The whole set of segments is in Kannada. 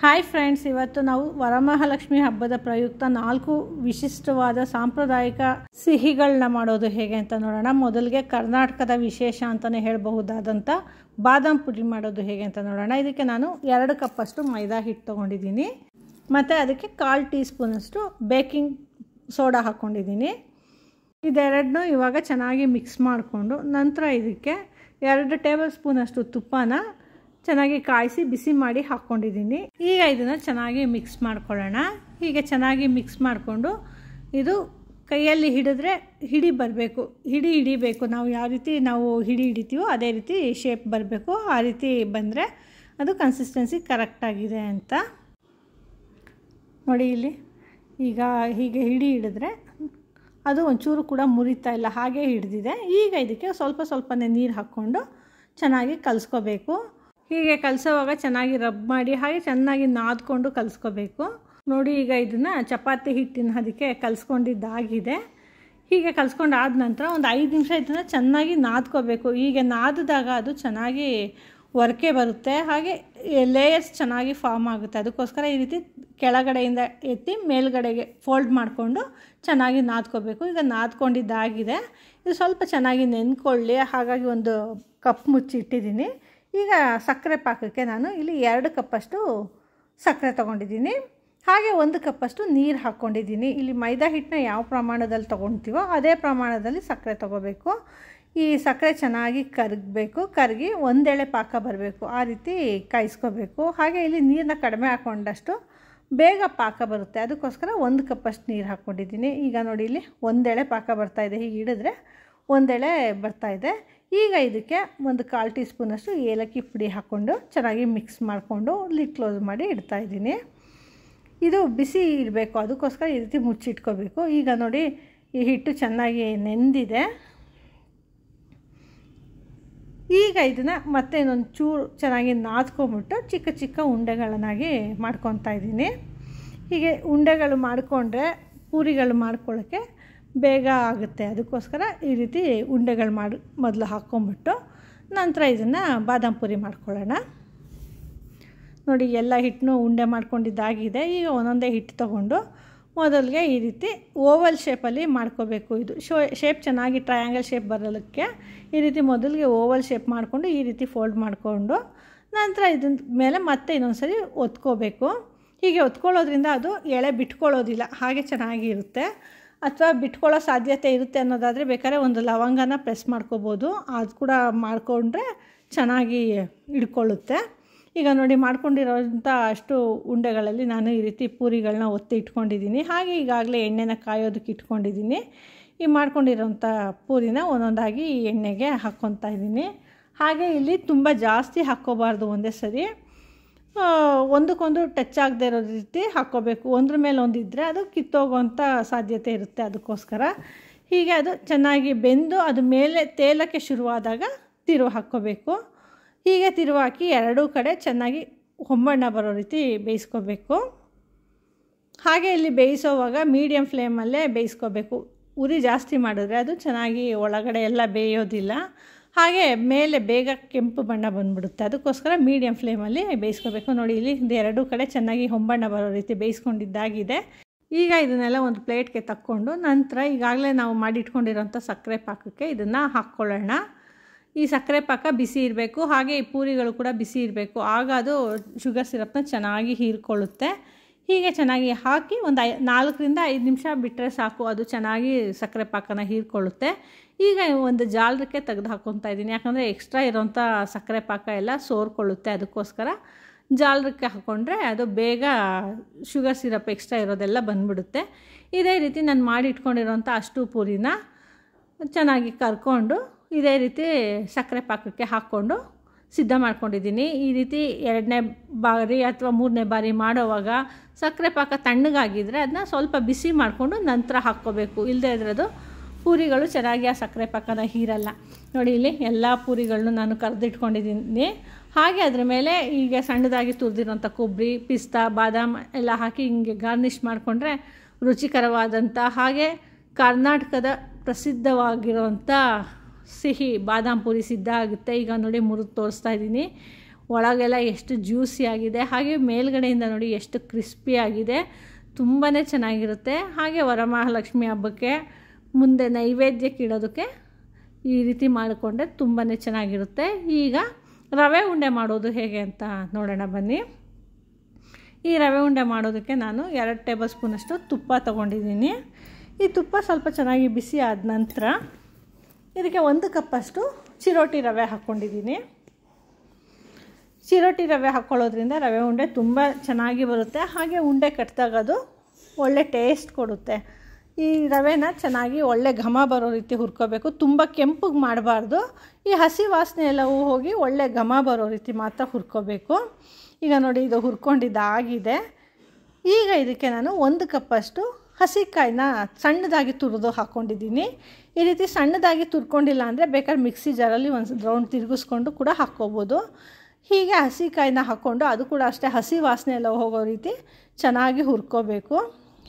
ಹಾಯ್ ಫ್ರೆಂಡ್ಸ್, ಇವತ್ತು ನಾವು ವರಮಹಾಲಕ್ಷ್ಮಿ ಹಬ್ಬದ ಪ್ರಯುಕ್ತ 4 ವಿಶಿಷ್ಟವಾದ ಸಾಂಪ್ರದಾಯಿಕ ಸಿಹಿಗಳನ್ನ ಮಾಡೋದು ಹೇಗೆ ಅಂತ ನೋಡೋಣ. ಮೊದಲಿಗೆ ಕರ್ನಾಟಕದ ವಿಶೇಷ ಅಂತಲೇ ಹೇಳಬಹುದಾದಂಥ ಬಾದಾಮ್ ಪುರಿ ಮಾಡೋದು ಹೇಗೆ ಅಂತ ನೋಡೋಣ. ಇದಕ್ಕೆ ನಾನು 2 ಕಪ್ಪಷ್ಟು ಮೈದಾ ಹಿಟ್ಟು ತೊಗೊಂಡಿದ್ದೀನಿ ಮತ್ತು ಅದಕ್ಕೆ 1/4 ಟೀ ಸ್ಪೂನಷ್ಟು ಬೇಕಿಂಗ್ ಸೋಡಾ ಹಾಕ್ಕೊಂಡಿದ್ದೀನಿ. ಇದೆರಡನ್ನೂ ಇವಾಗ ಚೆನ್ನಾಗಿ ಮಿಕ್ಸ್ ಮಾಡಿಕೊಂಡು ನಂತರ ಇದಕ್ಕೆ 2 ಟೇಬಲ್ ಸ್ಪೂನಷ್ಟು ತುಪ್ಪನ ಚೆನ್ನಾಗಿ ಕಾಯಿಸಿ ಬಿಸಿ ಮಾಡಿ ಹಾಕ್ಕೊಂಡಿದ್ದೀನಿ. ಈಗ ಇದನ್ನು ಚೆನ್ನಾಗಿ ಮಿಕ್ಸ್ ಮಾಡ್ಕೊಳ್ಳೋಣ. ಹೀಗೆ ಚೆನ್ನಾಗಿ ಮಿಕ್ಸ್ ಮಾಡಿಕೊಂಡು ಇದು ಕೈಯಲ್ಲಿ ಹಿಡಿದ್ರೆ ಹಿಡಿ ಹಿಡಿಬೇಕು. ನಾವು ಯಾವ ರೀತಿ ಹಿಡಿ ಹಿಡಿತೀವೋ ಅದೇ ರೀತಿ ಶೇಪ್ ಬರಬೇಕು. ಆ ರೀತಿ ಬಂದರೆ ಅದು ಕನ್ಸಿಸ್ಟೆನ್ಸಿ ಕರೆಕ್ಟಾಗಿದೆ ಅಂತ ನೋಡಿ. ಇಲ್ಲಿ ಈಗ ಹೀಗೆ ಹಿಡಿ ಹಿಡಿದ್ರೆ ಅದು ಒಂಚೂರು ಕೂಡ ಮುರಿತಾ ಇಲ್ಲ, ಹಾಗೆ ಹಿಡಿದಿದೆ. ಈಗ ಇದಕ್ಕೆ ಸ್ವಲ್ಪನೇ ನೀರು ಹಾಕ್ಕೊಂಡು ಚೆನ್ನಾಗಿ ಕಲಿಸ್ಕೋಬೇಕು. ಹೀಗೆ ಕಲಿಸೋವಾಗ ಚೆನ್ನಾಗಿ ರಬ್ ಮಾಡಿ ಹಾಗೆ ಚೆನ್ನಾಗಿ ನಾದ್ಕೊಂಡು ಕಲಿಸ್ಕೋಬೇಕು ನೋಡಿ. ಈಗ ಇದನ್ನು ಚಪಾತಿ ಹಿಟ್ಟಿನ ಅದಕ್ಕೆ ಕಲಿಸ್ಕೊಂಡಿದ್ದಾಗಿದೆ. ಹೀಗೆ ಕಲಿಸ್ಕೊಂಡಾದ ನಂತರ ಒಂದು 5 ನಿಮಿಷ ಇದನ್ನು ಚೆನ್ನಾಗಿ ನಾದ್ಕೋಬೇಕು. ಹೀಗೆ ನಾದಿದಾಗ ಅದು ಚೆನ್ನಾಗಿ ಒರಕೆ ಬರುತ್ತೆ, ಹಾಗೆ ಲೇಯರ್ಸ್ ಚೆನ್ನಾಗಿ ಫಾರ್ಮ್ ಆಗುತ್ತೆ. ಅದಕ್ಕೋಸ್ಕರ ಈ ರೀತಿ ಕೆಳಗಡೆಯಿಂದ ಎತ್ತಿ ಮೇಲ್ಗಡೆಗೆ ಫೋಲ್ಡ್ ಮಾಡಿಕೊಂಡು ಚೆನ್ನಾಗಿ ನಾದ್ಕೋಬೇಕು. ಈಗ ನಾದ್ಕೊಂಡಿದ್ದಾಗಿದೆ. ಇದು ಸ್ವಲ್ಪ ಚೆನ್ನಾಗಿ ನೆನ್ಕೊಳ್ಳಿ, ಹಾಗಾಗಿ ಒಂದು ಕಪ್ ಮುಚ್ಚಿಟ್ಟಿದ್ದೀನಿ. ಈಗ ಸಕ್ಕರೆ ಪಾಕಕ್ಕೆ ನಾನು ಇಲ್ಲಿ 2 ಕಪ್ಪಷ್ಟು ಸಕ್ಕರೆ ತೊಗೊಂಡಿದ್ದೀನಿ, ಹಾಗೆ 1 ಕಪ್ಪಷ್ಟು ನೀರು ಹಾಕ್ಕೊಂಡಿದ್ದೀನಿ. ಇಲ್ಲಿ ಮೈದಾ ಹಿಟ್ಟನ್ನ ಯಾವ ಪ್ರಮಾಣದಲ್ಲಿ ತೊಗೊಳ್ತೀವೋ ಅದೇ ಪ್ರಮಾಣದಲ್ಲಿ ಸಕ್ಕರೆ ತೊಗೋಬೇಕು. ಈ ಸಕ್ಕರೆ ಚೆನ್ನಾಗಿ ಕರಗಿ ಒಂದೆಳೆ ಪಾಕ ಬರಬೇಕು, ಆ ರೀತಿ ಕಾಯಿಸ್ಕೋಬೇಕು. ಹಾಗೆ ಇಲ್ಲಿ ನೀರನ್ನ ಕಡಿಮೆ ಹಾಕ್ಕೊಂಡಷ್ಟು ಬೇಗ ಪಾಕ ಬರುತ್ತೆ. ಅದಕ್ಕೋಸ್ಕರ 1 ಕಪ್ಪಷ್ಟು ನೀರು ಹಾಕ್ಕೊಂಡಿದ್ದೀನಿ. ಈಗ ನೋಡಿ, ಇಲ್ಲಿ ಒಂದೆಳೆ ಪಾಕ ಬರ್ತಾಯಿದೆ. ಹೀಗೆ ಹಿಡಿದ್ರೆ ಒಂದೆಳೆ ಬರ್ತಾಯಿದೆ. ಈಗ ಇದಕ್ಕೆ 1/4 ಟೀ ಸ್ಪೂನಷ್ಟು ಏಲಕ್ಕಿ ಪುಡಿ ಹಾಕ್ಕೊಂಡು ಚೆನ್ನಾಗಿ ಮಿಕ್ಸ್ ಮಾಡಿಕೊಂಡು ಲಿಡ್ ಕ್ಲೋಸ್ ಮಾಡಿ ಇಡ್ತಾಯಿದ್ದೀನಿ. ಇದು ಬಿಸಿ ಇರಬೇಕು, ಅದಕ್ಕೋಸ್ಕರ ಈ ರೀತಿ ಮುಚ್ಚಿಟ್ಕೋಬೇಕು. ಈಗ ನೋಡಿ, ಈ ಹಿಟ್ಟು ಚೆನ್ನಾಗಿ ನೆಂದಿದೆ. ಈಗ ಇದನ್ನು ಮತ್ತೆ ಇನ್ನೊಂದು ಚೂರು ಚೆನ್ನಾಗಿ ನಾದ್ಕೊಂಬಿಟ್ಟು ಚಿಕ್ಕ ಉಂಡೆಗಳನ್ನಾಗಿ ಮಾಡ್ಕೊತಾ ಇದ್ದೀನಿ. ಹೀಗೆ ಉಂಡೆಗಳು ಮಾಡಿಕೊಂಡ್ರೆ ಪೂರಿಗಳು ಮಾಡ್ಕೊಳ್ಳೋಕ್ಕೆ ಬೇಗ ಆಗುತ್ತೆ. ಅದಕ್ಕೋಸ್ಕರ ಈ ರೀತಿ ಉಂಡೆಗಳು ಮೊದಲು ಹಾಕ್ಕೊಂಬಿಟ್ಟು ನಂತರ ಇದನ್ನು ಬಾದಾಮ್ ಪುರಿ ಮಾಡ್ಕೊಳ್ಳೋಣ. ನೋಡಿ, ಎಲ್ಲ ಹಿಟ್ಟನ್ನು ಉಂಡೆ ಮಾಡ್ಕೊಂಡಿದ್ದಾಗಿದೆ. ಈಗ ಒಂದೊಂದೇ ಹಿಟ್ಟು ತೊಗೊಂಡು ಮೊದಲಿಗೆ ಈ ರೀತಿ ಓವಲ್ ಶೇಪಲ್ಲಿ ಮಾಡ್ಕೋಬೇಕು. ಇದು ಶೇಪ್ ಚೆನ್ನಾಗಿ ಟ್ರಯಾಂಗಲ್ ಶೇಪ್ ಬರೋದಕ್ಕೆ ಈ ರೀತಿ ಮೊದಲಿಗೆ ಓವಲ್ ಶೇಪ್ ಮಾಡಿಕೊಂಡು ಈ ರೀತಿ ಫೋಲ್ಡ್ ಮಾಡಿಕೊಂಡು ನಂತರ ಇದ್ರ ಮೇಲೆ ಮತ್ತೆ ಇನ್ನೊಂದ್ಸರಿ ಒತ್ಕೋಬೇಕು. ಹೀಗೆ ಒತ್ಕೊಳ್ಳೋದ್ರಿಂದ ಅದು ಎಳೆ ಬಿಟ್ಕೊಳ್ಳೋದಿಲ್ಲ, ಹಾಗೆ ಚೆನ್ನಾಗಿರುತ್ತೆ. ಅಥವಾ ಬಿಟ್ಕೊಳ್ಳೋ ಸಾಧ್ಯತೆ ಇರುತ್ತೆ ಅನ್ನೋದಾದರೆ ಬೇಕಾದ್ರೆ ಒಂದು ಲವಂಗನ ಪ್ರೆಸ್ ಮಾಡ್ಕೋಬೋದು, ಅದು ಕೂಡ ಮಾಡಿಕೊಂಡ್ರೆ ಚೆನ್ನಾಗಿ ಹಿಡ್ಕೊಳ್ಳುತ್ತೆ. ಈಗ ನೋಡಿ, ಮಾಡ್ಕೊಂಡಿರೋಂಥ ಅಷ್ಟು ಉಂಡೆಗಳಲ್ಲಿ ನಾನು ಈ ರೀತಿ ಪೂರಿಗಳನ್ನ ಒತ್ತಿ ಇಟ್ಕೊಂಡಿದ್ದೀನಿ. ಹಾಗೆ ಈಗಾಗಲೇ ಎಣ್ಣೆನ ಕಾಯೋದಕ್ಕೆ ಇಟ್ಕೊಂಡಿದ್ದೀನಿ. ಈ ಮಾಡ್ಕೊಂಡಿರೋಂಥ ಪೂರಿನ ಒಂದೊಂದಾಗಿ ಈ ಎಣ್ಣೆಗೆ ಹಾಕ್ಕೊತಾ ಇದ್ದೀನಿ. ಹಾಗೆ ಇಲ್ಲಿ ತುಂಬ ಜಾಸ್ತಿ ಹಾಕ್ಕೋಬಾರ್ದು, ಒಂದೇ ಸರಿ ಒಂದಕ್ಕೊಂದು ಟಚ್ ಆಗದೆ ಇರೋ ರೀತಿ ಹಾಕ್ಕೋಬೇಕು. ಒಂದ್ರ ಮೇಲೆ ಒಂದಿದ್ದರೆ ಅದು ಕಿತ್ತೋಗೋವಂಥ ಸಾಧ್ಯತೆ ಇರುತ್ತೆ. ಅದಕ್ಕೋಸ್ಕರ ಹೀಗೆ ಅದು ಚೆನ್ನಾಗಿ ಬೆಂದು ಅದು ಮೇಲೆ ತೇಲಕ್ಕೆ ಶುರುವಾದಾಗ ತಿರುವು ಹಾಕ್ಕೋಬೇಕು. ಹೀಗೆ ತಿರುವು ಹಾಕಿ 2 ಕಡೆ ಚೆನ್ನಾಗಿ ಹೊಂಬಣ್ಣ ಬರೋ ರೀತಿ ಬೇಯಿಸ್ಕೋಬೇಕು. ಹಾಗೆ ಇಲ್ಲಿ ಬೇಯಿಸೋವಾಗ ಮೀಡಿಯಮ್ ಫ್ಲೇಮಲ್ಲೇ ಬೇಯಿಸ್ಕೋಬೇಕು. ಉರಿ ಜಾಸ್ತಿ ಮಾಡಿದ್ರೆ ಅದು ಚೆನ್ನಾಗಿ ಒಳಗಡೆ ಎಲ್ಲ ಬೇಯೋದಿಲ್ಲ, ಹಾಗೆ ಮೇಲೆ ಬೇಗ ಕೆಂಪು ಬಣ್ಣ ಬಂದುಬಿಡುತ್ತೆ. ಅದಕ್ಕೋಸ್ಕರ ಮೀಡಿಯಮ್ ಫ್ಲೇಮಲ್ಲಿ ಬೇಯಿಸ್ಕೋಬೇಕು. ನೋಡಿ, ಇಲ್ಲಿ 2 ಕಡೆ ಚೆನ್ನಾಗಿ ಹೊಂಬಣ್ಣ ಬರೋ ರೀತಿ ಬೇಯಿಸ್ಕೊಂಡಿದ್ದಾಗಿದೆ. ಈಗ ಇದನ್ನೆಲ್ಲ ಒಂದು ಪ್ಲೇಟ್ಗೆ ತಕ್ಕೊಂಡು ನಂತರ ಈಗಾಗಲೇ ನಾವು ಮಾಡಿಟ್ಕೊಂಡಿರೋಂಥ ಸಕ್ಕರೆ ಪಾಕಕ್ಕೆ ಇದನ್ನು ಹಾಕ್ಕೊಳ್ಳೋಣ. ಈ ಸಕ್ಕರೆ ಪಾಕ ಬಿಸಿ ಇರಬೇಕು, ಹಾಗೆ ಈ ಪೂರಿಗಳು ಕೂಡ ಬಿಸಿ ಇರಬೇಕು. ಆಗ ಅದು ಶುಗರ್ ಸಿರಪ್ನ ಚೆನ್ನಾಗಿ ಹೀರ್ಕೊಳ್ಳುತ್ತೆ. ಹೀಗೆ ಚೆನ್ನಾಗಿ ಹಾಕಿ ಒಂದು 4ರಿಂದ 5 ನಿಮಿಷ ಬಿಟ್ಟರೆ ಸಾಕು, ಅದು ಚೆನ್ನಾಗಿ ಸಕ್ಕರೆ ಪಾಕನ ಹೀರ್ಕೊಳ್ಳುತ್ತೆ. ಈಗ ಒಂದು ಜಾಲಕ್ಕೆ ತೆಗೆದು ಹಾಕ್ಕೊತಾ ಇದ್ದೀನಿ, ಯಾಕಂದರೆ ಎಕ್ಸ್ಟ್ರಾ ಇರೋಂಥ ಸಕ್ಕರೆ ಪಾಕ ಎಲ್ಲ ಸೋರ್ಕೊಳ್ಳುತ್ತೆ. ಅದಕ್ಕೋಸ್ಕರ ಜಾಲಕ್ಕೆ ಹಾಕ್ಕೊಂಡ್ರೆ ಅದು ಬೇಗ ಶುಗರ್ ಸಿರಪ್ ಎಕ್ಸ್ಟ್ರಾ ಇರೋದೆಲ್ಲ ಬಂದುಬಿಡುತ್ತೆ. ಇದೇ ರೀತಿ ನಾನು ಮಾಡಿ ಇಟ್ಕೊಂಡಿರೋಂಥ ಅಷ್ಟು ಪೂರಿನ ಚೆನ್ನಾಗಿ ಕರ್ಕೊಂಡು ಇದೇ ರೀತಿ ಸಕ್ಕರೆ ಪಾಕಕ್ಕೆ ಹಾಕ್ಕೊಂಡು ಸಿದ್ಧ ಮಾಡ್ಕೊಂಡಿದ್ದೀನಿ. ಈ ರೀತಿ 2ನೇ ಬಾರಿ ಅಥವಾ 3ನೇ ಬಾರಿ ಮಾಡೋವಾಗ ಸಕ್ಕರೆ ಪಾಕ ತಣ್ಣಗಾಗಿದ್ದರೆ ಅದನ್ನ ಸ್ವಲ್ಪ ಬಿಸಿ ಮಾಡಿಕೊಂಡು ನಂತರ ಹಾಕ್ಕೋಬೇಕು. ಇಲ್ಲದೇ ಇದ್ರೆ ಅದು ಪೂರಿಗಳು ಚೆನ್ನಾಗಿ ಆ ಸಕ್ಕರೆ ಪಾಕನ ಹೀರಲ್ಲ. ನೋಡಿ, ಇಲ್ಲಿ ಎಲ್ಲ ಪೂರಿಗಳನ್ನು ನಾನು ಕರೆದಿಟ್ಕೊಂಡಿದ್ದೀನಿ. ಹಾಗೆ ಅದರ ಮೇಲೆ ಈಗ ಸಣ್ಣದಾಗಿ ತುರಿದಿರೋಂಥ ಕೊಬ್ಬರಿ, ಪಿಸ್ತಾ, ಬಾದಾಮ್ ಎಲ್ಲ ಹಾಕಿ ಹಿಂಗೆ ಗಾರ್ನಿಷ್ ಮಾಡಿಕೊಂಡ್ರೆ ರುಚಿಕರವಾದಂಥ ಹಾಗೆ ಕರ್ನಾಟಕದ ಪ್ರಸಿದ್ಧವಾಗಿರೋಂಥ ಸಿಹಿ ಬಾದಾಮ್ ಪುರಿ ಸಿದ್ಧ ಆಗುತ್ತೆ. ಈಗ ನೋಡಿ, ಮುರಿದು ತೋರಿಸ್ತಾ ಇದ್ದೀನಿ. ಒಳಗೆಲ್ಲ ಎಷ್ಟು ಜ್ಯೂಸಿ ಆಗಿದೆ, ಹಾಗೆ ಮೇಲ್ಗಡೆಯಿಂದ ನೋಡಿ ಎಷ್ಟು ಕ್ರಿಸ್ಪಿ ಆಗಿದೆ, ತುಂಬಾ ಚೆನ್ನಾಗಿರುತ್ತೆ. ಹಾಗೆ ವರಮಹಾಲಕ್ಷ್ಮಿ ಹಬ್ಬಕ್ಕೆ ಮುಂದೆ ನೈವೇದ್ಯಕ್ಕೆ ಇಡೋದಕ್ಕೆ ಈ ರೀತಿ ಮಾಡಿಕೊಂಡ್ರೆ ತುಂಬಾ ಚೆನ್ನಾಗಿರುತ್ತೆ. ಈಗ ರವೆ ಉಂಡೆ ಮಾಡೋದು ಹೇಗೆ ಅಂತ ನೋಡೋಣ ಬನ್ನಿ. ಈ ರವೆ ಉಂಡೆ ಮಾಡೋದಕ್ಕೆ ನಾನು 2 ಟೇಬಲ್ ಸ್ಪೂನಷ್ಟು ತುಪ್ಪ ತೊಗೊಂಡಿದ್ದೀನಿ. ಈ ತುಪ್ಪ ಸ್ವಲ್ಪ ಚೆನ್ನಾಗಿ ಬಿಸಿ ಆದ ನಂತರ ಇದಕ್ಕೆ 1 ಕಪ್ಪಷ್ಟು ಚಿರೋಟಿ ರವೆ ಹಾಕ್ಕೊಂಡಿದ್ದೀನಿ. ಚಿರೋಟಿ ರವೆ ಹಾಕ್ಕೊಳ್ಳೋದ್ರಿಂದ ರವೆ ಉಂಡೆ ತುಂಬ ಚೆನ್ನಾಗಿ ಬರುತ್ತೆ, ಹಾಗೆ ಉಂಡೆ ಕಟ್ಟಿದಾಗ ಅದು ಒಳ್ಳೆ ಟೇಸ್ಟ್ ಕೊಡುತ್ತೆ. ಈ ರವೆನ ಚೆನ್ನಾಗಿ ಒಳ್ಳೆ ಘಮ ಬರೋ ರೀತಿ ಹುರ್ಕೋಬೇಕು, ತುಂಬ ಕೆಂಪಗೆ ಮಾಡಬಾರ್ದು. ಈ ಹಸಿ ವಾಸನೆ ಎಲ್ಲವೂ ಹೋಗಿ ಒಳ್ಳೆ ಘಮ ಬರೋ ರೀತಿ ಮಾತ್ರ ಹುರ್ಕೋಬೇಕು. ಈಗ ನೋಡಿ ಇದು ಹುರ್ಕೊಂಡಿದ್ದಾಗಿದೆ. ಈಗ ಇದಕ್ಕೆ ನಾನು 1 ಕಪ್ಪಷ್ಟು ಹಸಿಕಾಯಿನ ಸಣ್ಣದಾಗಿ ತುರಿದು ಹಾಕ್ಕೊಂಡಿದ್ದೀನಿ. ಈ ರೀತಿ ಸಣ್ಣದಾಗಿ ತುರ್ಕೊಂಡಿಲ್ಲ ಅಂದರೆ ಬೇಕಾದ್ರೆ ಮಿಕ್ಸಿ ಜಾರಲ್ಲಿ ಒಂದು ರೌಂಡ್ ತಿರುಗಿಸ್ಕೊಂಡು ಕೂಡ ಹಾಕ್ಕೋಬೋದು. ಹೀಗೆ ಹಸಿಕಾಯಿನ ಹಾಕ್ಕೊಂಡು ಅದು ಕೂಡ ಅಷ್ಟೇ ಹಸಿ ವಾಸನೆ ಎಲ್ಲ ಹೋಗೋ ರೀತಿ ಚೆನ್ನಾಗಿ ಹುರ್ಕೋಬೇಕು.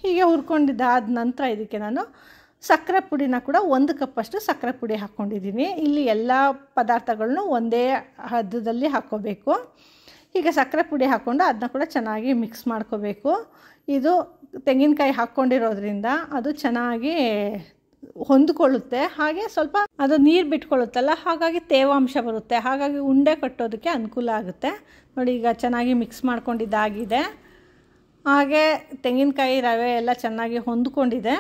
ಹೀಗೆ ಹುರ್ಕೊಂಡಿದ್ದಾದ ನಂತರ ಇದಕ್ಕೆ ನಾನು ಸಕ್ಕರೆ ಪುಡಿನ ಕೂಡ 1 ಕಪ್ಪಷ್ಟು ಸಕ್ಕರೆ ಪುಡಿ ಹಾಕ್ಕೊಂಡಿದ್ದೀನಿ. ಇಲ್ಲಿ ಎಲ್ಲ ಪದಾರ್ಥಗಳನ್ನೂ ಒಂದೇ ಹದದಲ್ಲಿ ಹಾಕ್ಕೋಬೇಕು. ಹೀಗೆ ಸಕ್ಕರೆ ಪುಡಿ ಹಾಕ್ಕೊಂಡು ಅದನ್ನ ಕೂಡ ಚೆನ್ನಾಗಿ ಮಿಕ್ಸ್ ಮಾಡ್ಕೋಬೇಕು. ಇದು ತೆಂಗಿನಕಾಯಿ ಹಾಕ್ಕೊಂಡಿರೋದ್ರಿಂದ ಅದು ಚೆನ್ನಾಗಿ ಹೊಂದ್ಕೊಳ್ಳುತ್ತೆ, ಹಾಗೆ ಸ್ವಲ್ಪ ಅದು ನೀರು ಬಿಟ್ಕೊಳ್ಳುತ್ತಲ್ಲ, ಹಾಗಾಗಿ ತೇವಾಂಶ ಬರುತ್ತೆ, ಹಾಗಾಗಿ ಉಂಡೆ ಕಟ್ಟೋದಕ್ಕೆ ಅನುಕೂಲ ಆಗುತ್ತೆ. ನೋಡಿ ಈಗ ಚೆನ್ನಾಗಿ ಮಿಕ್ಸ್ ಮಾಡ್ಕೊಂಡಿದ್ದಾಗಿದೆ. ಹಾಗೆ ತೆಂಗಿನಕಾಯಿ ರವೆ ಎಲ್ಲ ಚೆನ್ನಾಗಿ ಹೊಂದ್ಕೊಂಡಿದೆ.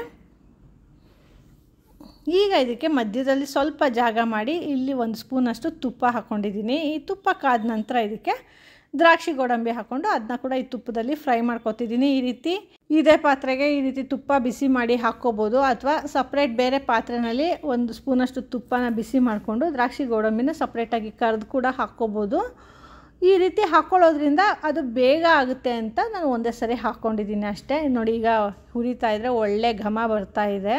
ಈಗ ಇದಕ್ಕೆ ಮಧ್ಯದಲ್ಲಿ ಸ್ವಲ್ಪ ಜಾಗ ಮಾಡಿ ಇಲ್ಲಿ 1 ಸ್ಪೂನಷ್ಟು ತುಪ್ಪ ಹಾಕ್ಕೊಂಡಿದ್ದೀನಿ. ಈ ತುಪ್ಪ ಕಾದ ನಂತರ ಇದಕ್ಕೆ ದ್ರಾಕ್ಷಿ ಗೋಡಂಬಿ ಹಾಕ್ಕೊಂಡು ಅದನ್ನ ಕೂಡ ಈ ತುಪ್ಪದಲ್ಲಿ ಫ್ರೈ ಮಾಡ್ಕೊತಿದ್ದೀನಿ. ಈ ರೀತಿ ಇದೇ ಪಾತ್ರೆಗೆ ಈ ರೀತಿ ತುಪ್ಪ ಬಿಸಿ ಮಾಡಿ ಹಾಕ್ಕೋಬೋದು, ಅಥವಾ ಸಪ್ರೇಟ್ ಬೇರೆ ಪಾತ್ರೆಯಲ್ಲಿ 1 ಸ್ಪೂನಷ್ಟು ತುಪ್ಪನ ಬಿಸಿ ಮಾಡಿಕೊಂಡು ದ್ರಾಕ್ಷಿ ಗೋಡಂಬಿನ ಸಪ್ರೇಟಾಗಿ ಕರೆದು ಕೂಡ ಹಾಕ್ಕೋಬೋದು. ಈ ರೀತಿ ಹಾಕ್ಕೊಳ್ಳೋದ್ರಿಂದ ಅದು ಬೇಗ ಆಗುತ್ತೆ ಅಂತ ನಾನು ಒಂದೇ ಸರಿ ಹಾಕ್ಕೊಂಡಿದ್ದೀನಿ ಅಷ್ಟೇ. ನೋಡಿ ಈಗ ಹುರಿತಾ ಇದ್ದರೆ ಒಳ್ಳೆ ಘಮ ಬರ್ತಾ ಇದೆ.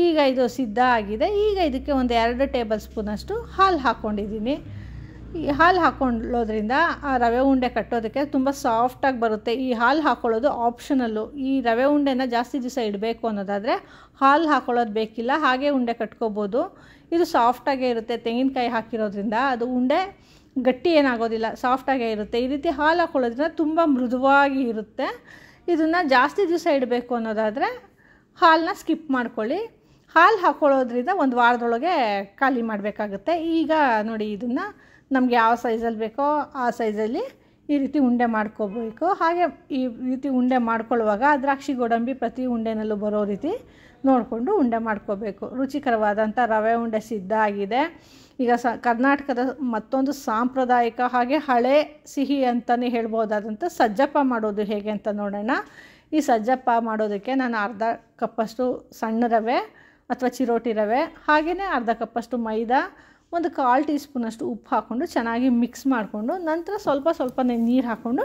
ಈಗ ಇದು ಸಿದ್ಧ ಆಗಿದೆ. ಈಗ ಇದಕ್ಕೆ ಒಂದು 2 ಟೇಬಲ್ ಸ್ಪೂನಷ್ಟು ಹಾಲು ಹಾಕ್ಕೊಂಡಿದ್ದೀನಿ. ಈ ಹಾಲು ಹಾಕ್ಕೊಳ್ಳೋದ್ರಿಂದ ಆ ರವೆ ಉಂಡೆ ಕಟ್ಟೋದಕ್ಕೆ ತುಂಬ ಸಾಫ್ಟಾಗಿ ಬರುತ್ತೆ. ಈ ಹಾಲು ಹಾಕ್ಕೊಳ್ಳೋದು ಆಪ್ಷನಲ್ಲು. ಈ ರವೆ ಉಂಡೆನ ಜಾಸ್ತಿ ದಿವಸ ಇಡಬೇಕು ಅನ್ನೋದಾದರೆ ಹಾಲು ಹಾಕ್ಕೊಳ್ಳೋದು ಬೇಕಿಲ್ಲ, ಹಾಗೆ ಉಂಡೆ ಕಟ್ಕೋಬೋದು. ಇದು ಸಾಫ್ಟಾಗೇ ಇರುತ್ತೆ, ತೆಂಗಿನಕಾಯಿ ಹಾಕಿರೋದ್ರಿಂದ ಅದು ಉಂಡೆ ಗಟ್ಟಿ ಏನಾಗೋದಿಲ್ಲ, ಸಾಫ್ಟಾಗೇ ಇರುತ್ತೆ. ಈ ರೀತಿ ಹಾಲು ಹಾಕ್ಕೊಳ್ಳೋದ್ರಿಂದ ತುಂಬ ಮೃದುವಾಗಿ ಇರುತ್ತೆ. ಇದನ್ನು ಜಾಸ್ತಿ ದಿವಸ ಇಡಬೇಕು ಅನ್ನೋದಾದರೆ ಹಾಲನ್ನ ಸ್ಕಿಪ್ ಮಾಡ್ಕೊಳ್ಳಿ. ಹಾಲು ಹಾಕ್ಕೊಳ್ಳೋದ್ರಿಂದ 1 ವಾರದೊಳಗೆ ಖಾಲಿ ಮಾಡಬೇಕಾಗುತ್ತೆ. ಈಗ ನೋಡಿ ಇದನ್ನು ನಮಗೆ ಯಾವ ಸೈಜಲ್ಲಿ ಬೇಕೋ ಆ ಸೈಜಲ್ಲಿ ಈ ರೀತಿ ಉಂಡೆ ಮಾಡ್ಕೋಬೇಕು. ಹಾಗೆ ಈ ರೀತಿ ಉಂಡೆ ಮಾಡ್ಕೊಳ್ಳುವಾಗ ದ್ರಾಕ್ಷಿ ಗೋಡಂಬಿ ಪ್ರತಿ ಉಂಡೆನಲ್ಲೂ ಬರೋ ರೀತಿ ನೋಡಿಕೊಂಡು ಉಂಡೆ ಮಾಡ್ಕೋಬೇಕು. ರುಚಿಕರವಾದಂಥ ರವೆ ಉಂಡೆ ಸಿದ್ಧ ಆಗಿದೆ. ಈಗ ಕರ್ನಾಟಕದ ಮತ್ತೊಂದು ಸಾಂಪ್ರದಾಯಿಕ ಹಾಗೆ ಹಳೆ ಸಿಹಿ ಅಂತಲೇ ಹೇಳ್ಬೋದಾದಂಥ ಸಜ್ಜಪ್ಪ ಮಾಡೋದು ಹೇಗೆ ಅಂತ ನೋಡೋಣ. ಈ ಸಜ್ಜಪ್ಪ ಮಾಡೋದಕ್ಕೆ ನಾನು 1/2 ಕಪ್ಪಷ್ಟು ಸಣ್ಣ ರವೆ ಅಥವಾ ಚಿರೋಟಿ ರವೆ, ಹಾಗೆಯೇ 1/2 ಕಪ್ಪಷ್ಟು ಮೈದಾ, 1/4 ಟೀ ಸ್ಪೂನಷ್ಟು ಉಪ್ಪು ಹಾಕ್ಕೊಂಡು ಚೆನ್ನಾಗಿ ಮಿಕ್ಸ್ ಮಾಡಿಕೊಂಡು ನಂತರ ಸ್ವಲ್ಪ ನೀರು ಹಾಕ್ಕೊಂಡು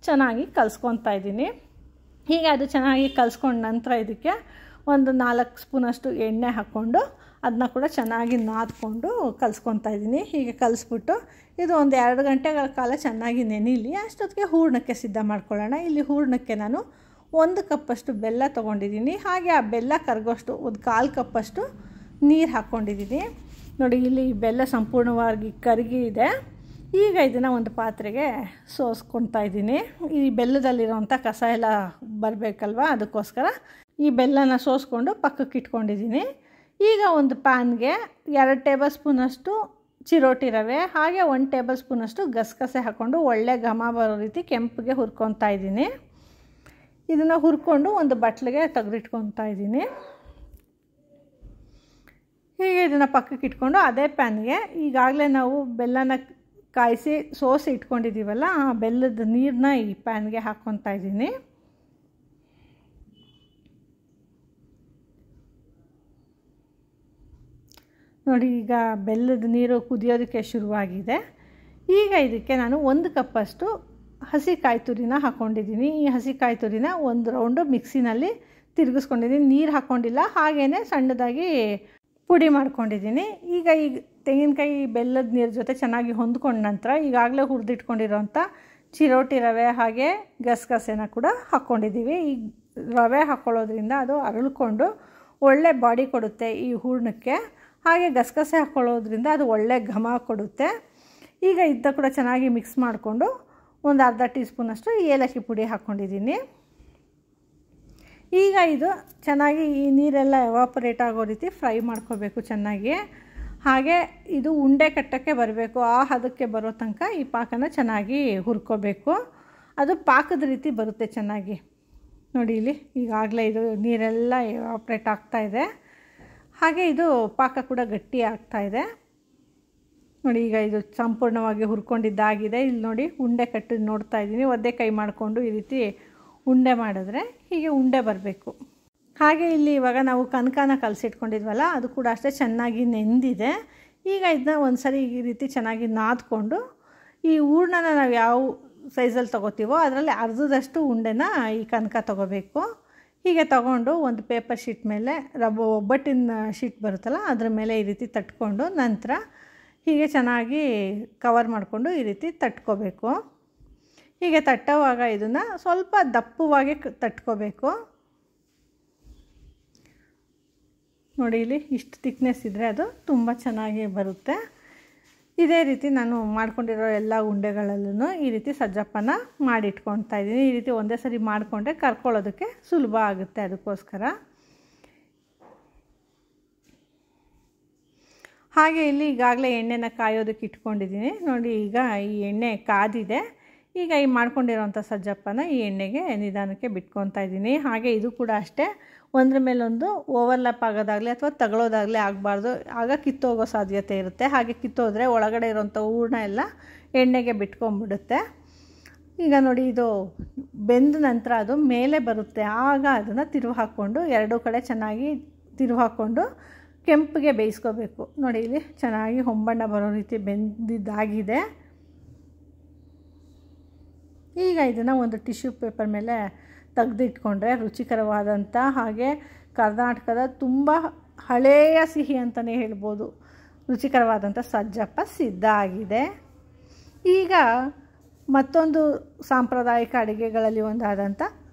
ಚೆನ್ನಾಗಿ ಕಲಿಸ್ಕೊತಾ ಇದ್ದೀನಿ. ಹೀಗೆ ಅದು ಚೆನ್ನಾಗಿ ಕಲಿಸ್ಕೊಂಡ ನಂತರ ಇದಕ್ಕೆ 4 ಸ್ಪೂನಷ್ಟು ಎಣ್ಣೆ ಹಾಕ್ಕೊಂಡು ಅದನ್ನ ಕೂಡ ಚೆನ್ನಾಗಿ ನಾದ್ಕೊಂಡು ಕಲಿಸ್ಕೊತಾ ಇದ್ದೀನಿ. ಹೀಗೆ ಕಲಿಸ್ಬಿಟ್ಟು ಇದು ಒಂದು 2 ಗಂಟೆಗಳ ಕಾಲ ಚೆನ್ನಾಗಿ ನೆನೀಲಿ. ಅಷ್ಟೊತ್ತಿಗೆ ಹೂರಣಕ್ಕೆ ಸಿದ್ಧ ಮಾಡ್ಕೊಳ್ಳೋಣ. ಇಲ್ಲಿ ಹೂರಣಕ್ಕೆ ನಾನು 1 ಕಪ್ಪಷ್ಟು ಬೆಲ್ಲ ತೊಗೊಂಡಿದ್ದೀನಿ. ಹಾಗೆ ಆ ಬೆಲ್ಲ ಕರಗೋಷ್ಟು 1/4 ಕಪ್ಪಷ್ಟು ನೀರು ಹಾಕ್ಕೊಂಡಿದ್ದೀನಿ. ನೋಡಿ ಇಲ್ಲಿ ಬೆಲ್ಲ ಸಂಪೂರ್ಣವಾಗಿ ಕರಗಿದೆ. ಈಗ ಇದನ್ನು ಒಂದು ಪಾತ್ರೆಗೆ ಸೋಸ್ಕೊತಾ ಇದ್ದೀನಿ. ಈ ಬೆಲ್ಲದಲ್ಲಿರೋಂಥ ಕಸ ಎಲ್ಲ ಬರಬೇಕಲ್ವ, ಅದಕ್ಕೋಸ್ಕರ ಈ ಬೆಲ್ಲನ ಸೋಸ್ಕೊಂಡು ಪಕ್ಕಕ್ಕೆ ಇಟ್ಕೊಂಡಿದ್ದೀನಿ. ಈಗ ಒಂದು ಪ್ಯಾನ್ಗೆ 2 ಟೇಬಲ್ ಸ್ಪೂನಷ್ಟು ಚಿರೋಟಿ ರವೆ ಹಾಗೆ 1 ಟೇಬಲ್ ಸ್ಪೂನಷ್ಟು ಗಸಗಸೆ ಹಾಕ್ಕೊಂಡು ಒಳ್ಳೆ ಘಮ ಬರೋ ರೀತಿ ಕೆಂಪಿಗೆ ಹುರ್ಕೊತಾ ಇದ್ದೀನಿ. ಇದನ್ನು ಹುರ್ಕೊಂಡು ಒಂದು ಬಟ್ಲಿಗೆ ತೆಗೆದಿಟ್ಕೊತಾ ಇದ್ದೀನಿ. ಹೀಗೆ ಇದನ್ನು ಪಕ್ಕಕ್ಕೆ ಇಟ್ಕೊಂಡು ಅದೇ ಪ್ಯಾನ್ಗೆ ಈಗಾಗಲೇ ನಾವು ಬೆಲ್ಲನ ಕಾಯಿಸಿ ಸೋಸಿ ಇಟ್ಕೊಂಡಿದ್ದೀವಲ್ಲ, ಆ ಬೆಲ್ಲದ ನೀರನ್ನ ಈ ಪ್ಯಾನ್ಗೆ ಹಾಕ್ಕೊತಾ ಇದ್ದೀನಿ. ನೋಡಿ ಈಗ ಬೆಲ್ಲದ ನೀರು ಕುದಿಯೋದಕ್ಕೆ ಶುರುವಾಗಿದೆ. ಈಗ ಇದಕ್ಕೆ ನಾನು 1 ಕಪ್ಪಷ್ಟು ಹಸಿ ಕಾಯಿ ತುರಿನ ಹಾಕ್ಕೊಂಡಿದ್ದೀನಿ. ಈ ಹಸಿ ಕಾಯಿ ತುರಿನ 1 ರೌಂಡು ಮಿಕ್ಸಿನಲ್ಲಿ ತಿರುಗಿಸ್ಕೊಂಡಿದ್ದೀನಿ. ನೀರು ಹಾಕ್ಕೊಂಡಿಲ್ಲ, ಹಾಗೆಯೇ ಸಣ್ಣದಾಗಿ ಪುಡಿ ಮಾಡ್ಕೊಂಡಿದ್ದೀನಿ. ಈಗ ತೆಂಗಿನಕಾಯಿ ಬೆಲ್ಲದ ನೀರು ಜೊತೆ ಚೆನ್ನಾಗಿ ಹೊಂದ್ಕೊಂಡ ನಂತರ ಈಗಾಗಲೇ ಹುರಿದಿಟ್ಕೊಂಡಿರೋಂಥ ಚಿರೋಟಿ ರವೆ ಹಾಗೆ ಗಸಗಸೆನ ಕೂಡ ಹಾಕ್ಕೊಂಡಿದ್ದೀವಿ. ಈ ರವೆ ಹಾಕ್ಕೊಳ್ಳೋದ್ರಿಂದ ಅದು ಅರಳ್ಕೊಂಡು ಒಳ್ಳೆ ಬಾಡಿ ಕೊಡುತ್ತೆ ಈ ಹೂರಣಕ್ಕೆ. ಹಾಗೆ ಗಸಗಸೆ ಹಾಕ್ಕೊಳ್ಳೋದ್ರಿಂದ ಅದು ಒಳ್ಳೆ ಘಮ ಕೊಡುತ್ತೆ. ಈಗ ಇದನ್ನ ಕೂಡ ಚೆನ್ನಾಗಿ ಮಿಕ್ಸ್ ಮಾಡಿಕೊಂಡು ಒಂದು ಅರ್ಧ ಟೀ ಸ್ಪೂನಷ್ಟು ಏಲಕ್ಕಿ ಪುಡಿ ಹಾಕ್ಕೊಂಡಿದ್ದೀನಿ. ಈಗ ಇದು ಚೆನ್ನಾಗಿ ಈ ನೀರೆಲ್ಲ ಎವಾಪರೇಟ್ ಆಗೋ ರೀತಿ ಫ್ರೈ ಮಾಡ್ಕೋಬೇಕು ಚೆನ್ನಾಗಿ. ಹಾಗೆ ಇದು ಉಂಡೆ ಕಟ್ಟೋಕ್ಕೆ ಬರಬೇಕು, ಆ ಹದಕ್ಕೆ ಬರೋ ತನಕ ಈ ಪಾಕನ ಚೆನ್ನಾಗಿ ಹುರ್ಕೋಬೇಕು. ಅದು ಪಾಕದ ರೀತಿ ಬರುತ್ತೆ ಚೆನ್ನಾಗಿ. ನೋಡಿ ಇಲ್ಲಿ ಈಗಾಗಲೇ ಇದು ನೀರೆಲ್ಲ ಎವಾಪ್ರೇಟ್ ಆಗ್ತಾಯಿದೆ. ಹಾಗೆ ಇದು ಪಾಕ ಕೂಡ ಗಟ್ಟಿ ಆಗ್ತಾಯಿದೆ ನೋಡಿ. ಈಗ ಇದು ಸಂಪೂರ್ಣವಾಗಿ ಹುರ್ಕೊಂಡಿದ್ದಾಗಿದೆ. ಇಲ್ಲಿ ನೋಡಿ ಉಂಡೆ ಕಟ್ಟಿ ನೋಡ್ತಾ ಇದ್ದೀನಿ. ಒದ್ದೆ ಕೈ ಮಾಡಿಕೊಂಡು ಈ ರೀತಿ ಉಂಡೆ ಮಾಡಿದ್ರೆ ಹೀಗೆ ಉಂಡೆ ಬರಬೇಕು. ಹಾಗೆ ಇಲ್ಲಿ ಇವಾಗ ನಾವು ಕನಕನ ಕಲಸಿಟ್ಕೊಂಡಿದ್ವಲ್ಲ, ಅದು ಕೂಡ ಅಷ್ಟೇ ಚೆನ್ನಾಗಿ ನೆಂದಿದೆ. ಈಗ ಇದನ್ನ ಒಂದು ಸರಿ ಈ ರೀತಿ ಚೆನ್ನಾಗಿ ನಾದ್ಕೊಂಡು ಈ ಹೂರ್ಣನ ನಾವು ಯಾವ ಸೈಜಲ್ಲಿ ತೊಗೋತೀವೋ ಅದರಲ್ಲಿ ಅರ್ಧದಷ್ಟು ಉಂಡೆನ ಈ ಕನಕ ತೊಗೋಬೇಕು. ಹೀಗೆ ತೊಗೊಂಡು ಒಂದು ಪೇಪರ್ ಶೀಟ್ ಮೇಲೆ ಒಬ್ಬಟ್ಟಿನ ಶೀಟ್ ಬರುತ್ತಲ್ಲ ಅದ್ರ ಮೇಲೆ ಈ ರೀತಿ ತಟ್ಕೊಂಡು ನಂತರ ಹೀಗೆ ಚೆನ್ನಾಗಿ ಕವರ್ ಮಾಡಿಕೊಂಡು ಈ ರೀತಿ ತಟ್ಕೋಬೇಕು. ಹೀಗೆ ತಟ್ಟೋವಾಗ ಇದನ್ನು ಸ್ವಲ್ಪ ದಪ್ಪವಾಗಿ ತಟ್ಕೋಬೇಕು. ನೋಡಿ ಇಲ್ಲಿ ಇಷ್ಟು ಥಿಕ್ನೆಸ್ ಇದ್ದರೆ ಅದು ತುಂಬ ಚೆನ್ನಾಗಿ ಬರುತ್ತೆ. ಇದೇ ರೀತಿ ನಾನು ಮಾಡ್ಕೊಂಡಿರೋ ಎಲ್ಲ ಉಂಡೆಗಳಲ್ಲೂ ಈ ರೀತಿ ಸಜ್ಜಪ್ಪನ ಮಾಡಿಟ್ಕೊಳ್ತಾ ಇದ್ದೀನಿ. ಈ ರೀತಿ ಒಂದೇ ಸರಿ ಮಾಡಿಕೊಂಡ್ರೆ ಕರ್ಕೊಳ್ಳೋದಕ್ಕೆ ಸುಲಭ ಆಗುತ್ತೆ. ಅದಕ್ಕೋಸ್ಕರ ಹಾಗೆ ಇಲ್ಲಿ ಈಗಾಗಲೇ ಎಣ್ಣೆನ ಕಾಯೋದಕ್ಕೆ ಇಟ್ಕೊಂಡಿದ್ದೀನಿ ನೋಡಿ. ಈಗ ಈ ಎಣ್ಣೆ ಕಾದಿದೆ. ಈಗ ಈ ಮಾಡ್ಕೊಂಡಿರೋಂಥ ಸಜ್ಜಪ್ಪನ ಈ ಎಣ್ಣೆಗೆ ನಿಧಾನಕ್ಕೆ ಬಿಟ್ಕೊತಾ ಇದ್ದೀನಿ. ಹಾಗೆ ಇದು ಕೂಡ ಅಷ್ಟೇ, ಒಂದ್ರ ಮೇಲೊಂದು ಓವರ್ಲ್ಯಾಪ್ ಆಗೋದಾಗಲಿ ಅಥವಾ ತಗೊಳ್ಳೋದಾಗಲಿ ಆಗಬಾರ್ದು, ಆಗ ಕಿತ್ತೋಗೋ ಸಾಧ್ಯತೆ ಇರುತ್ತೆ. ಹಾಗೆ ಕಿತ್ತೋದ್ರೆ ಒಳಗಡೆ ಇರೋಂಥ ಹೂರ್ಣ ಎಲ್ಲ ಎಣ್ಣೆಗೆ ಬಿಟ್ಕೊಂಡ್ಬಿಡುತ್ತೆ. ಈಗ ನೋಡಿ ಇದು ಬೆಂದ ನಂತರ ಅದು ಮೇಲೆ ಬರುತ್ತೆ. ಆಗ ಅದನ್ನು ತಿರುವು ಹಾಕ್ಕೊಂಡು ಎರಡೂ ಕಡೆ ಚೆನ್ನಾಗಿ ತಿರುವು ಹಾಕ್ಕೊಂಡು ಕೆಂಪಿಗೆ ಬೇಯಿಸ್ಕೋಬೇಕು. ನೋಡಿ ಇಲ್ಲಿ ಚೆನ್ನಾಗಿ ಹೊಂಬಣ್ಣ ಬರೋ ರೀತಿ ಬೆಂದಿದ್ದಾಗಿದೆ. ಈಗ ಇದನ್ನು ಒಂದು ಟಿಶ್ಯೂ ಪೇಪರ್ ಮೇಲೆ ತೆಗೆದಿಟ್ಕೊಂಡ್ರೆ ರುಚಿಕರವಾದಂಥ ಹಾಗೆ ಕರ್ನಾಟಕದ ತುಂಬ ಹಳೆಯ ಸಿಹಿ ಅಂತಲೇ ಹೇಳ್ಬೋದು, ರುಚಿಕರವಾದಂಥ ಸಜ್ಜಪ್ಪ ಸಿದ್ಧ ಆಗಿದೆ. ಈಗ ಮತ್ತೊಂದು ಸಾಂಪ್ರದಾಯಿಕ ಅಡುಗೆಗಳಲ್ಲಿ ಒಂದಾದಂಥ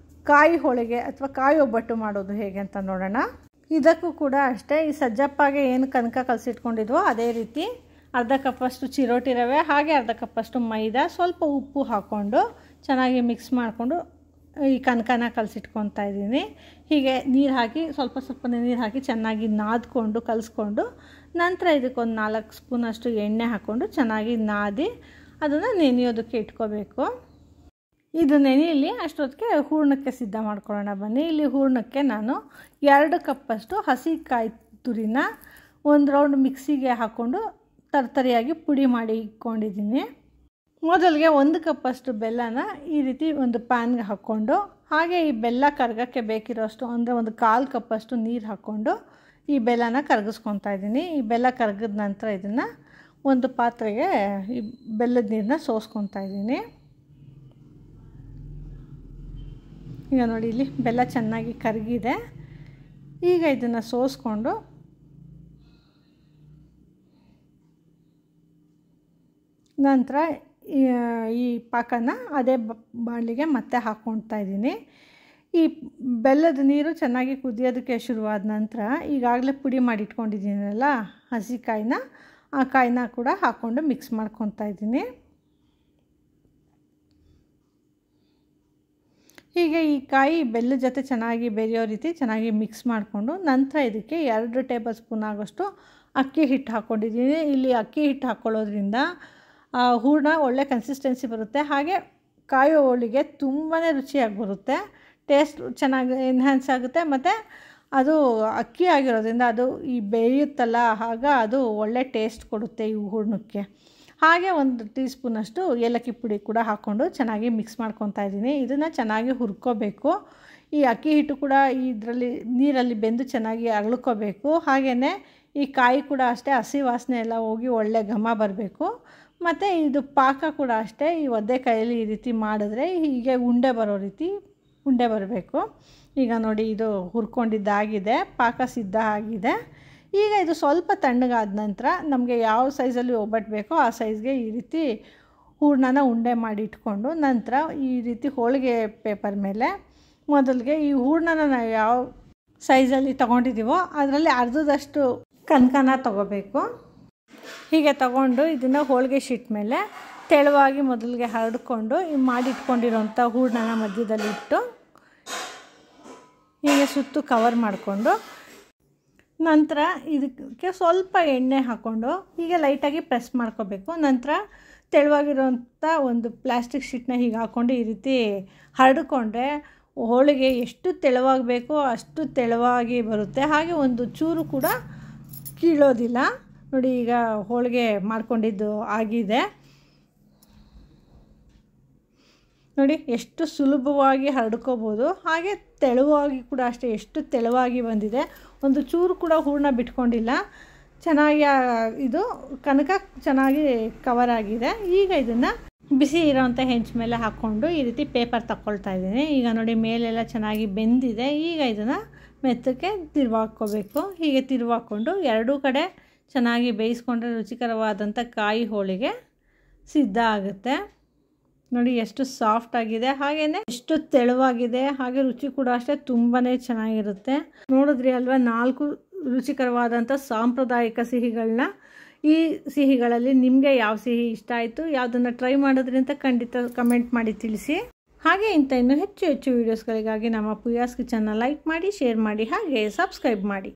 ಕಾಯಿ ಹೋಳಿಗೆ ಅಥವಾ ಕಾಯಿ ಒಬ್ಬಟ್ಟು ಮಾಡೋದು ಹೇಗೆ ಅಂತ ನೋಡೋಣ. ಇದಕ್ಕೂ ಕೂಡ ಅಷ್ಟೇ, ಈ ಸಜ್ಜಪ್ಪಗೆ ಏನು ಕನಕ ಕಲಸಿಟ್ಕೊಂಡಿದ್ವೋ ಅದೇ ರೀತಿ ಅರ್ಧ ಕಪ್ಪಷ್ಟು ಚಿರೋಟಿ ರವೆ ಹಾಗೆ ಅರ್ಧ ಕಪ್ಪಷ್ಟು ಮೈದಾ ಸ್ವಲ್ಪ ಉಪ್ಪು ಹಾಕ್ಕೊಂಡು ಚೆನ್ನಾಗಿ ಮಿಕ್ಸ್ ಮಾಡಿಕೊಂಡು ಈ ಕನಕನ ಕಲಸಿಟ್ಕೊತಾ ಇದ್ದೀನಿ. ಹೀಗೆ ನೀರು ಹಾಕಿ ಸ್ವಲ್ಪ ನೀರು ಹಾಕಿ ಚೆನ್ನಾಗಿ ನಾದ್ಕೊಂಡು ಕಲಿಸ್ಕೊಂಡು ನಂತರ ಇದಕ್ಕೊಂದು 4 ಸ್ಪೂನಷ್ಟು ಎಣ್ಣೆ ಹಾಕ್ಕೊಂಡು ಚೆನ್ನಾಗಿ ನಾದಿ ಅದನ್ನು ನೆನೆಯೋದಕ್ಕೆ ಇಟ್ಕೋಬೇಕು. ಇದು ನೆನೆಯಲ್ಲಿ ಅಷ್ಟೊತ್ತಿಗೆ ಹೂರ್ಣಕ್ಕೆ ಸಿದ್ಧ ಮಾಡ್ಕೊಳ್ಳೋಣ ಬನ್ನಿ. ಇಲ್ಲಿ ಹೂರ್ಣಕ್ಕೆ ನಾನು 2 ಕಪ್ಪಷ್ಟು ಹಸಿ ಕಾಯಿ ತುರಿನ ಒಂದು ರೌಂಡ್ ಮಿಕ್ಸಿಗೆ ಹಾಕ್ಕೊಂಡು ತರ್ತರಿಯಾಗಿ ಪುಡಿ ಮಾಡಿ ಇಟ್ಕೊಂಡಿದ್ದೀನಿ. ಮೊದಲಿಗೆ 1 ಕಪ್ಪಷ್ಟು ಬೆಲ್ಲನ ಈ ರೀತಿ ಒಂದು ಪ್ಯಾನ್ಗೆ ಹಾಕ್ಕೊಂಡು ಹಾಗೆ ಈ ಬೆಲ್ಲ ಕರಗಕ್ಕೆ ಬೇಕಿರೋಷ್ಟು ಅಂದರೆ ಒಂದು 1/4 ಕಪ್ಪಷ್ಟು ನೀರು ಹಾಕ್ಕೊಂಡು ಈ ಬೆಲ್ಲನ ಕರಗಿಸ್ಕೊತಾ ಇದ್ದೀನಿ. ಈ ಬೆಲ್ಲ ಕರಗಿದ ನಂತರ ಇದನ್ನು ಒಂದು ಪಾತ್ರೆಗೆ ಈ ಬೆಲ್ಲದ ನೀರನ್ನ ಸೋಸ್ಕೊತಾ ಇದ್ದೀನಿ. ಈಗ ನೋಡಿ ಇಲ್ಲಿ ಬೆಲ್ಲ ಚೆನ್ನಾಗಿ ಕರಗಿದೆ. ಈಗ ಇದನ್ನು ಸೋಸ್ಕೊಂಡು ನಂತರ ಈ ಪಾಕನ ಅದೇ ಬಾಣಲಿಗೆ ಮತ್ತೆ ಹಾಕ್ಕೊಳ್ತಾ ಇದ್ದೀನಿ. ಈ ಬೆಲ್ಲದ ನೀರು ಚೆನ್ನಾಗಿ ಕುದಿಯೋದಕ್ಕೆ ಶುರುವಾದ ನಂತರ ಈಗಾಗಲೇ ಪುಡಿ ಮಾಡಿ ಇಟ್ಕೊಂಡಿದ್ದೀನಲ್ಲ ಹಸಿ ಕಾಯಿನ, ಆ ಕಾಯಿನ ಕೂಡ ಹಾಕ್ಕೊಂಡು ಮಿಕ್ಸ್ ಮಾಡ್ಕೊತಾ ಇದ್ದೀನಿ. ಹೀಗೆ ಈ ಕಾಯಿ ಬೆಲ್ಲದ ಜೊತೆ ಚೆನ್ನಾಗಿ ಬೆರೆಯೋ ರೀತಿ ಚೆನ್ನಾಗಿ ಮಿಕ್ಸ್ ಮಾಡಿಕೊಂಡು ನಂತರ ಇದಕ್ಕೆ 2 ಟೇಬಲ್ ಸ್ಪೂನ್ ಆಗೋಷ್ಟು ಅಕ್ಕಿ ಹಿಟ್ಟು ಹಾಕ್ಕೊಂಡಿದ್ದೀನಿ. ಇಲ್ಲಿ ಅಕ್ಕಿ ಹಿಟ್ಟು ಹಾಕ್ಕೊಳ್ಳೋದ್ರಿಂದ ಹೂರ್ಣ ಒಳ್ಳೆ ಕನ್ಸಿಸ್ಟೆನ್ಸಿ ಬರುತ್ತೆ. ಹಾಗೆ ಕಾಯಿ ಹೋಳಿಗೆ ತುಂಬಾ ರುಚಿಯಾಗಿ ಬರುತ್ತೆ, ಟೇಸ್ಟ್ ಚೆನ್ನಾಗಿ ಎನ್ಹ್ಯಾನ್ಸ್ ಆಗುತ್ತೆ. ಮತ್ತು ಅದು ಅಕ್ಕಿ ಆಗಿರೋದ್ರಿಂದ ಅದು ಈ ಬೇಯುತ್ತಲ್ಲ, ಆಗ ಅದು ಒಳ್ಳೆ ಟೇಸ್ಟ್ ಕೊಡುತ್ತೆ ಈ ಹೂರ್ಣಕ್ಕೆ. ಹಾಗೆ 1 ಟೀ ಸ್ಪೂನಷ್ಟು ಏಲಕ್ಕಿ ಪುಡಿ ಕೂಡ ಹಾಕ್ಕೊಂಡು ಚೆನ್ನಾಗಿ ಮಿಕ್ಸ್ ಮಾಡ್ಕೊತಾ ಇದ್ದೀನಿ. ಇದನ್ನು ಚೆನ್ನಾಗಿ ಹುರ್ಕೋಬೇಕು. ಈ ಅಕ್ಕಿ ಹಿಟ್ಟು ಕೂಡ ಇದರಲ್ಲಿ ನೀರಲ್ಲಿ ಬೆಂದು ಚೆನ್ನಾಗಿ ಅರಳ್ಕೋಬೇಕು. ಹಾಗೆಯೇ ಈ ಕಾಯಿ ಕೂಡ ಅಷ್ಟೇ ಹಸಿ ವಾಸನೆ ಎಲ್ಲ ಹೋಗಿ ಒಳ್ಳೆ ಘಮ ಬರಬೇಕು. ಮತ್ತು ಇದು ಪಾಕ ಕೂಡ ಅಷ್ಟೇ, ಈ ಒದ್ದೆ ಕೈಯಲ್ಲಿ ಈ ರೀತಿ ಮಾಡಿದ್ರೆ ಹೀಗೆ ಉಂಡೆ ಬರೋ ರೀತಿ ಉಂಡೆ ಬರಬೇಕು. ಈಗ ನೋಡಿ ಇದು ಹುರ್ಕೊಂಡಿದ್ದಾಗಿದೆ, ಪಾಕ ಸಿದ್ಧ ಆಗಿದೆ. ಈಗ ಇದು ಸ್ವಲ್ಪ ತಣ್ಣಗಾದ ನಂತರ ನಮಗೆ ಯಾವ ಸೈಜಲ್ಲಿ ಒಬ್ಬಟ್ಟು ಬೇಕೋ ಆ ಸೈಜ್ಗೆ ಈ ರೀತಿ ಹೂರ್ಣನ ಉಂಡೆ ಮಾಡಿ ಇಟ್ಕೊಂಡು ನಂತರ ಈ ರೀತಿ ಹೋಳಿಗೆ ಪೇಪರ್ ಮೇಲೆ ಮೊದಲಿಗೆ ಈ ಹೂರ್ಣನ ನಾವು ಯಾವ ಸೈಜಲ್ಲಿ ತೊಗೊಂಡಿದ್ದೀವೋ ಅದರಲ್ಲಿ ಅರ್ಧದಷ್ಟು ಕನಕನ ತೊಗೋಬೇಕು. ಹೀಗೆ ತಗೊಂಡು ಇದನ್ನು ಹೋಳಿಗೆ ಶೀಟ್ ಮೇಲೆ ತೆಳುವಾಗಿ ಮೊದಲಿಗೆ ಹರಡ್ಕೊಂಡು ಮಾಡಿಟ್ಕೊಂಡಿರೋಂಥ ಹೂರಣನ ಮಧ್ಯದಲ್ಲಿ ಇಟ್ಟು ಹೀಗೆ ಸುತ್ತು ಕವರ್ ಮಾಡಿಕೊಂಡು ನಂತರ ಇದಕ್ಕೆ ಸ್ವಲ್ಪ ಎಣ್ಣೆ ಹಾಕ್ಕೊಂಡು ಹೀಗೆ ಲೈಟಾಗಿ ಪ್ರೆಸ್ ಮಾಡ್ಕೋಬೇಕು. ನಂತರ ತೆಳುವಾಗಿರೋಂಥ ಒಂದು ಪ್ಲಾಸ್ಟಿಕ್ ಶೀಟ್ನ ಹೀಗೆ ಹಾಕ್ಕೊಂಡು ಈ ರೀತಿ ಹರಡಿಕೊಂಡ್ರೆ ಹೋಳಿಗೆ ಎಷ್ಟು ತೆಳುವಾಗಬೇಕೋ ಅಷ್ಟು ತೆಳುವಾಗಿ ಬರುತ್ತೆ. ಹಾಗೆ ಒಂದು ಚೂರು ಕೂಡ ಕೀಳೋದಿಲ್ಲ. ನೋಡಿ, ಈಗ ಹೋಳಿಗೆ ಮಾಡ್ಕೊಂಡಿದ್ದು ಆಗಿದೆ. ನೋಡಿ ಎಷ್ಟು ಸುಲಭವಾಗಿ ಹರಡ್ಕೋಬೋದು. ಹಾಗೆ ತೆಳುವಾಗಿ ಕೂಡ ಅಷ್ಟೇ, ಎಷ್ಟು ತೆಳುವಾಗಿ ಬಂದಿದೆ. ಒಂದು ಚೂರು ಕೂಡ ಹೂರಣ ಬಿಟ್ಕೊಂಡಿಲ್ಲ. ಚೆನ್ನಾಗಿ ಇದು ಕನಕ ಚೆನ್ನಾಗಿ ಕವರ್ ಆಗಿದೆ. ಈಗ ಇದನ್ನು ಬಿಸಿ ಇರೋವಂಥ ಹೆಂಚು ಮೇಲೆ ಹಾಕ್ಕೊಂಡು ಈ ರೀತಿ ಪೇಪರ್ ತಗೊಳ್ತಾ ಇದ್ದೀನಿ. ಈಗ ನೋಡಿ ಮೇಲೆಲ್ಲ ಚೆನ್ನಾಗಿ ಬೆಂದಿದೆ. ಈಗ ಇದನ್ನು ಮೆತ್ತಕ್ಕೆ ತಿರುವಾಕ್ಕೋಬೇಕು. ಹೀಗೆ ತಿರುವಾಕ್ಕೊಂಡು ಎರಡೂ ಕಡೆ ಚೆನ್ನಾಗಿ ಬೇಯಿಸ್ಕೊಂಡ್ರೆ ರುಚಿಕರವಾದಂಥ ಕಾಯಿ ಹೋಳಿಗೆ ಸಿದ್ಧ ಆಗುತ್ತೆ. ನೋಡಿ ಎಷ್ಟು ಸಾಫ್ಟ್ ಆಗಿದೆ, ಹಾಗೆಯೇ ಎಷ್ಟು ತೆಳುವಾಗಿದೆ. ಹಾಗೆ ರುಚಿ ಕೂಡ ಅಷ್ಟೇ ತುಂಬಾ ಚೆನ್ನಾಗಿರುತ್ತೆ. ನೋಡಿದ್ರಿ ಅಲ್ವಾ 4 ರುಚಿಕರವಾದಂಥ ಸಾಂಪ್ರದಾಯಿಕ ಸಿಹಿಗಳನ್ನ. ಈ ಸಿಹಿಗಳಲ್ಲಿ ನಿಮಗೆ ಯಾವ ಸಿಹಿ ಇಷ್ಟ ಆಯಿತು, ಯಾವುದನ್ನು ಟ್ರೈ ಮಾಡಿದ್ರಿ ಅಂತ ಖಂಡಿತ ಕಮೆಂಟ್ ಮಾಡಿ ತಿಳಿಸಿ. ಹಾಗೆ ಇನ್ನೂ ಹೆಚ್ಚು ವೀಡಿಯೋಸ್ಗಳಿಗಾಗಿ ನಮ್ಮ ಪೂಯಾಸ್ ಕಿಚನ್ನ ಲೈಕ್ ಮಾಡಿ, ಶೇರ್ ಮಾಡಿ, ಹಾಗೆ ಸಬ್ಸ್ಕ್ರೈಬ್ ಮಾಡಿ.